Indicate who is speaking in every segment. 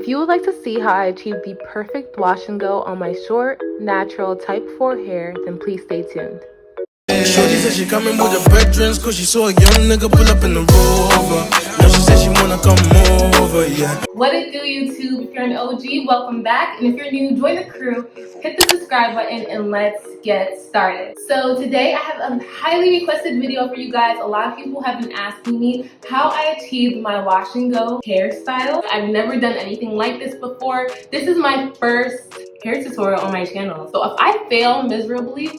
Speaker 1: If you would like to see how I achieve the perfect wash and go on my short, natural type 4 hair, then please stay tuned.
Speaker 2: Shorty said she coming with her veterans, cause she saw a young nigga pull up in the Rover. Now she said she wanna come over, yeah.
Speaker 1: What it do, YouTube? If you're an OG, welcome back. And if you're new, join the crew, hit the subscribe button, and let's get started. So today I have a highly requested video for you guys. A lot of people have been asking me how I achieved my wash and go hairstyle. I've never done anything like this before. This is my first hair tutorial on my channel. So if I fail miserably,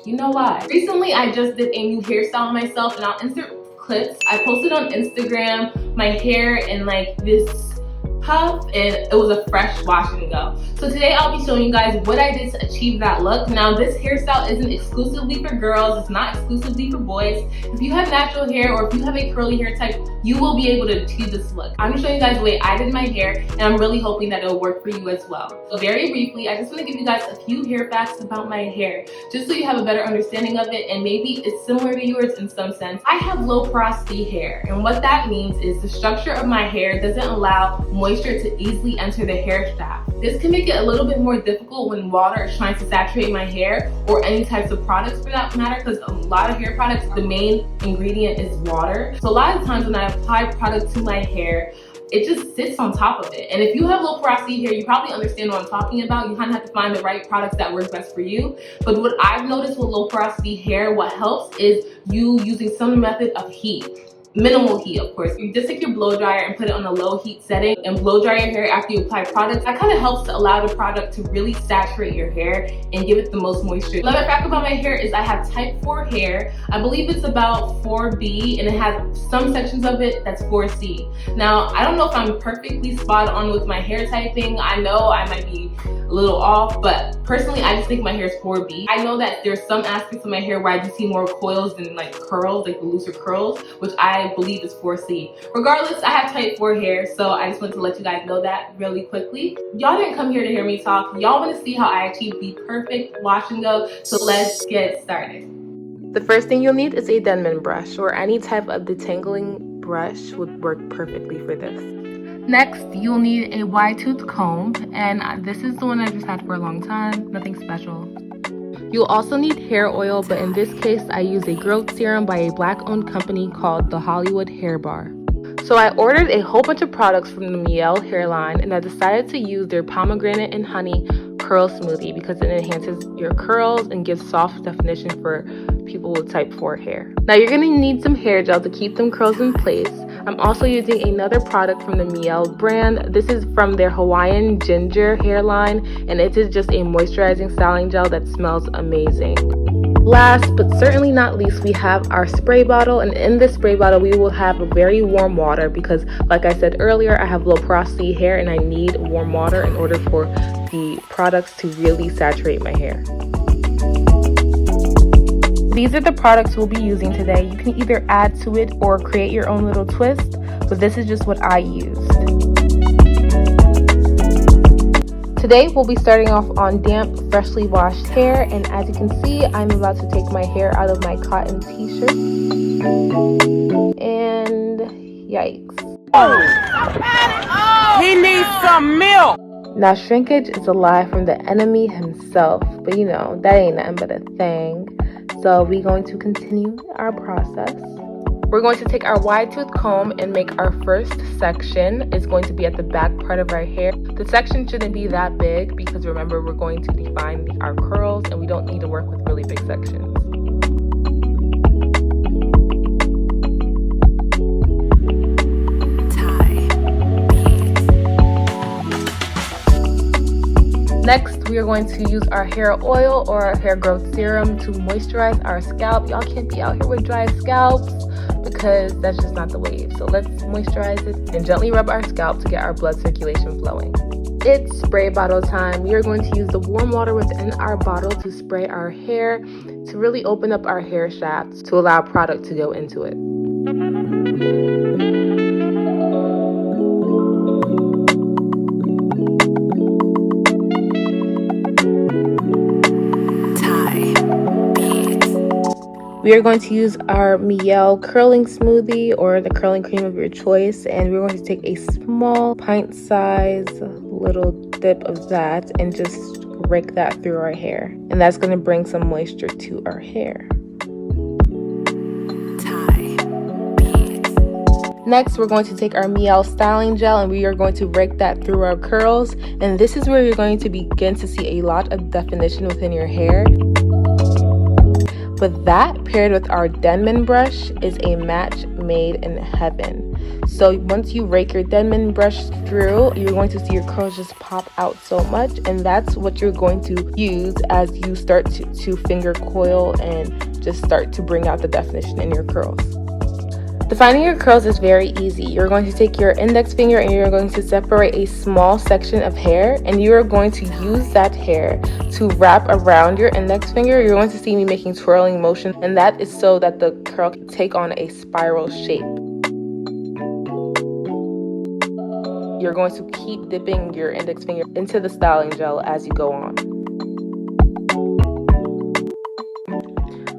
Speaker 1: you know why. Recently, I just did a new hairstyle on myself, and I'll insert clips. I posted on Instagram my hair in like this puff, and it was a fresh wash and go. So today I'll be showing you guys what I did to achieve that look. Now this hairstyle isn't exclusively for girls, it's not exclusively for boys. If you have natural hair or if you have a curly hair type, you will be able to achieve this look. I'm gonna show you guys the way I did my hair, and I'm really hoping that it'll work for you as well. So very briefly, I just want to give you guys a few hair facts about my hair, just so you have a better understanding of it, and maybe it's similar to yours in some sense. I have low porosity hair, and what that means is the structure of my hair doesn't allow moisture to easily enter the hair shaft. This can make it a little bit more difficult when water is trying to saturate my hair, or any types of products for that matter, because a lot of hair products, the main ingredient is water. So a lot of times when I apply product to my hair, it just sits on top of it. And if you have low porosity hair, you probably understand what I'm talking about. You kind of have to find the right products that work best for you. But what I've noticed with low porosity hair, what helps is you using some method of heat. Minimal heat, of course. You just take your blow dryer and put it on a low heat setting and blow dry your hair after you apply product. That kind of helps to allow the product to really saturate your hair and give it the most moisture. Another fact about my hair is I have type 4 hair. I believe it's about 4B, and it has some sections of it that's 4C. Now, I don't know if I'm perfectly spot on with my hair typing. I know I might be a little off, but personally, I just think my hair is 4B. I know that there's some aspects of my hair where I do see more coils than like curls, like the looser curls, which I believe is 4C. Regardless, I have type 4 hair, so I just wanted to let you guys know that really quickly. Y'all didn't come here to hear me talk. Y'all want to see how I achieve the perfect wash and go, so let's get started. The first thing you'll need is a Denman brush, or any type of detangling brush would work perfectly for this. Next, you'll need a wide tooth comb, and this is the one I just had for a long time, nothing special. You'll also need hair oil, but in this case, I use a growth serum by a black-owned company called the Hollywood Hair Bar. So I ordered a whole bunch of products from the Miel hairline, and I decided to use their pomegranate and honey curl smoothie because it enhances your curls and gives soft definition for people with type 4 hair. Now you're going to need some hair gel to keep them curls in place. I'm also using another product from the Miel brand. This is from their Hawaiian Ginger hairline, and it is just a moisturizing styling gel that smells amazing. Last but certainly not least, we have our spray bottle, and in this spray bottle we will have very warm water because, like I said earlier, I have low porosity hair and I need warm water in order for the products to really saturate my hair. These are the products we'll be using today. You can either add to it or create your own little twist, but this is just what I used. Today we'll be starting off on damp, freshly washed hair, and as you can see, I'm about to take my hair out of my cotton t-shirt. And yikes.
Speaker 3: He needs some milk!
Speaker 1: Now shrinkage is a lie from the enemy himself, but you know, that ain't nothing but a thing. So we're going to continue our process. We're going to take our wide tooth comb and make our first section. It's going to be at the back part of our hair. The section shouldn't be that big because remember, we're going to define our curls and we don't need to work with really big sections. Next, we are going to use our hair oil or our hair growth serum to moisturize our scalp. Y'all can't be out here with dry scalps because that's just not the wave. So let's moisturize it and gently rub our scalp to get our blood circulation flowing. It's spray bottle time. We are going to use the warm water within our bottle to spray our hair to really open up our hair shafts to allow product to go into it. We are going to use our Miele curling smoothie or the curling cream of your choice, and we're going to take a small pint size little dip of that and just rake that through our hair, and that's going to bring some moisture to our hair. Next, we're going to take our Miele styling gel and we are going to rake that through our curls, and this is where you're going to begin to see a lot of definition within your hair. But that, paired with our Denman brush, is a match made in heaven. So once you rake your Denman brush through, you're going to see your curls just pop out so much, and that's what you're going to use as you start to finger coil and just start to bring out the definition in your curls. Defining your curls is very easy. You're going to take your index finger and you're going to separate a small section of hair, and you are going to use that hair to wrap around your index finger. You're going to see me making twirling motion, and that is so that the curl can take on a spiral shape. You're going to keep dipping your index finger into the styling gel as you go on.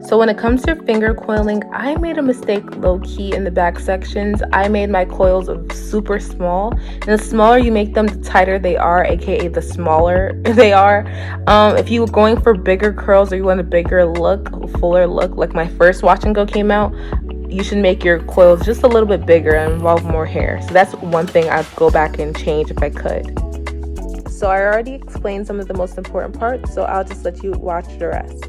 Speaker 1: So when it comes to finger coiling, I made a mistake low-key in the back sections. I made my coils super small, and the smaller you make them, the tighter they are, aka the smaller they are. If you were going for bigger curls or you want a bigger look, fuller look, like my first wash and go came out, you should make your coils just a little bit bigger and involve more hair. So that's one thing I'd go back and change if I could. So I already explained some of the most important parts, so I'll just let you watch the rest.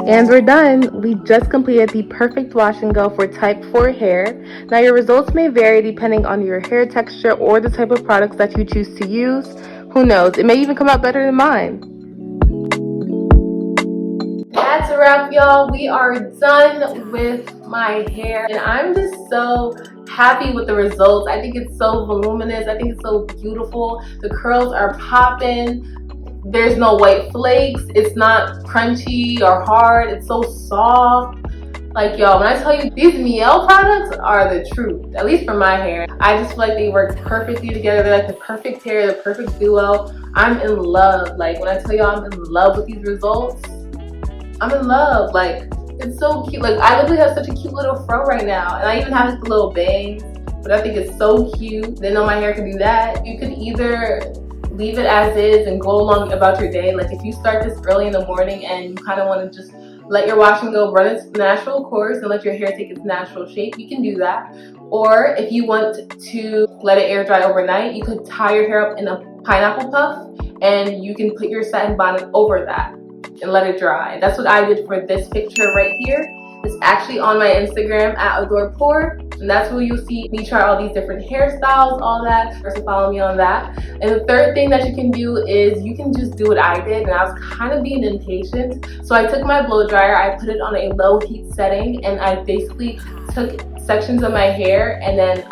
Speaker 1: And we're done. We just completed the perfect wash and go for type 4 hair. Now your results may vary depending on your hair texture or the type of products that you choose to use. Who knows, it may even come out better than mine. That's a wrap, y'all. We are done with my hair, and I'm just so happy with the results. I think it's so voluminous. I think it's so beautiful. The curls are popping. There's no white flakes. It's not crunchy or hard. It's so soft. Like, y'all, when I tell you these Miel products are the truth, at least for my hair. I just feel like they work perfectly together. They're like the perfect hair, the perfect duo. I'm in love. Like, when I tell y'all I'm in love with these results, I'm in love. Like, it's so cute. Like, I literally have such a cute little fro right now, and I even have like the little bangs, but I think it's so cute. Didn't know my hair could do that. You could either leave it as is and go along about your day. Like, if you start this early in the morning and you kind of want to just let your wash and go run its natural course and let your hair take its natural shape, you can do that. Or if you want to let it air dry overnight, you could tie your hair up in a pineapple puff and you can put your satin bonnet over that and let it dry. That's what I did for this picture right here. It's actually on my Instagram at AdorePore, and that's where you'll see me try all these different hairstyles, all that. So follow me on that. And the third thing that you can do is you can just do what I did, and I was kind of being impatient. So I took my blow dryer, I put it on a low heat setting, and I basically took sections of my hair and then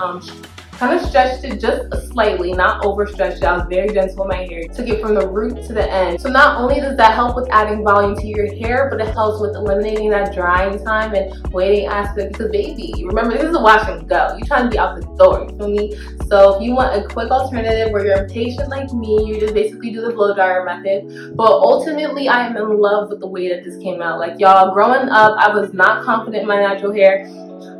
Speaker 1: kind of stretched it just slightly, not overstretched it. I was very gentle with my hair. Took it from the root to the end. So not only does that help with adding volume to your hair, but it helps with eliminating that drying time and waiting aspect. Because baby, remember, this is a wash and go. You're trying to be out the door, you feel me? So if you want a quick alternative where you're impatient like me, you just basically do the blow dryer method. But ultimately, I am in love with the way that this came out. Like, y'all, growing up, I was not confident in my natural hair.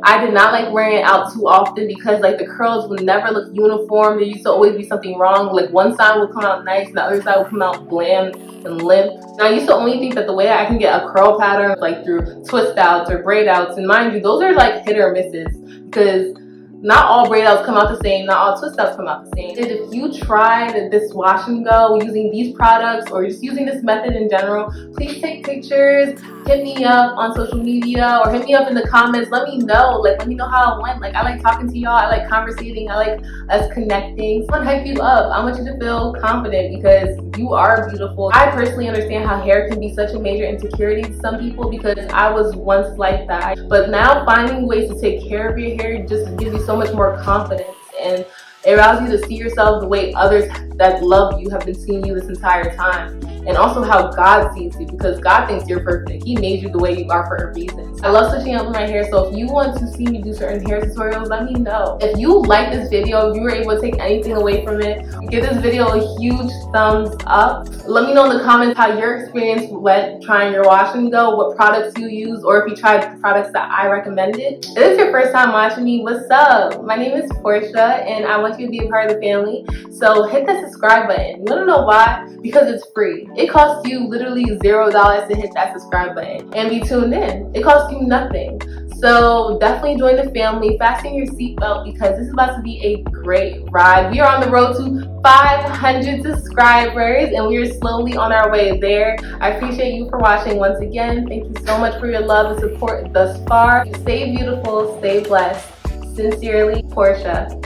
Speaker 1: I did not like wearing it out too often because like the curls would never look uniform. There used to always be something wrong. Like, one side would come out nice and the other side would come out bland and limp. And I used to only think that the way I can get a curl pattern like through twist outs or braid outs, and mind you, those are like hit or misses because not all braid outs come out the same, not all twist outs come out the same. And if you tried this wash and go using these products or just using this method in general, please take pictures, hit me up on social media or hit me up in the comments. Let me know. Like, let me know how it went. Like, I like talking to y'all. I like conversating. I like us connecting. I want to hype you up. I want you to feel confident because you are beautiful. I personally understand how hair can be such a major insecurity to some people because I was once like that. But now finding ways to take care of your hair just gives you so much more confidence, and it allows you to see yourself the way others that love you have been seeing you this entire time, and also how God sees you, because God thinks you're perfect. He made you the way you are for a reason. I love switching up my hair, so if you want to see me do certain hair tutorials, let me know. If you like this video, if you were able to take anything away from it, give this video a huge thumbs up. Let me know in the comments how your experience went trying your wash and go, what products you use, or if you tried the products that I recommended. If this is your first time watching me, what's up? My name is Portia, and I want you to be a part of the family. So hit the subscribe button. You wanna know why? Because it's free. It costs you literally $0 to hit that subscribe button and be tuned in. It costs you nothing. So definitely join the family. Fasten your seatbelt because this is about to be a great ride. We are on the road to 500 subscribers and we are slowly on our way there. I appreciate you for watching once again. Thank you so much for your love and support thus far. Stay beautiful, stay blessed. Sincerely, Portia.